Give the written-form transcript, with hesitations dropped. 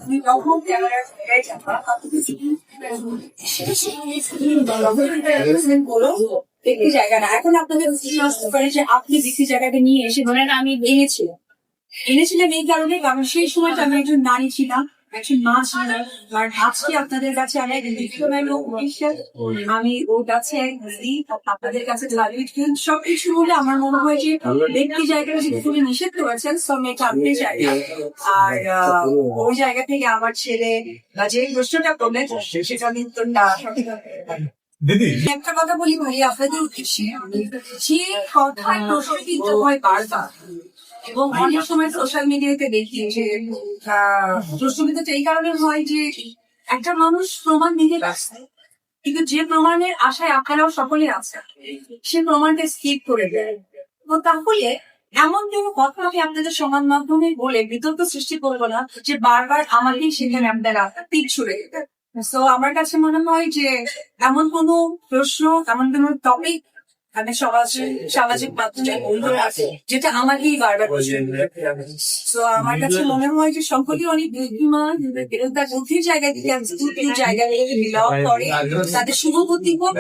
আমি তখন ক্যামেরার একটি জায়গা না। এখন আপনাদের বুঝতে পারে যে আপনি ব্যক্তি জায়গাটা নিয়ে এসে ধরেন আমি এনেছিলাম এই কারণে, কারণ সেই সময়টা আমি একজন নারী ছিলাম, একজন মা ছিলাম। আর আজকে আপনাদের কাছে আমি আমি ওর কাছে আপনাদের কাছে সবকিছু বলে আমার মনে হয় যে ব্যক্তি জায়গাটা যদি তুমি নিষেধ করেছেন তো আমি এটা আপনি চাই। আর ওই জায়গা থেকে আমার ছেলে বা যে প্রশ্নটা করলেন সেটা কিন্তু একটা কথা বলি ভাই আপনাদের উদ্দেশ্যে, যে কথায় প্রশ্ন কিন্তু হয় বারবার, এবং অনেক সময় সোশ্যাল মিডিয়াতে দেখি যে প্রশ্নবিদ্ধ এই কারণে হয় যে একটা মানুষ প্রমাণ দিতে ব্যস্ত, কিন্তু যে প্রমাণের আশায় আপনারাও সকলে আছেন সে প্রমাণটা স্কিপ করে দেয়। তো তাহলে এমন কোনো কথা আমি আপনাদের সমান মাধ্যমে বলে বিতর্ক সৃষ্টি করবো না যে বারবার আমাকেই সেখানে আপনারা পিঠ ছুড়ে দেবেন। তো আমার কাছে মনে হয় যে এমন কোনো প্রশ্ন, এমন কোনো টপিক আমি সামাজিক মাধ্যমে আছে যেটা আমাকেই বারবার তো আমার কাছে মনে হয় যে সকলেই অনেক বুদ্ধিমান, তার বুদ্ধির জায়গা থেকে জায়গা বিলং করে, তাদের শুভ বুদ্ধি হোক।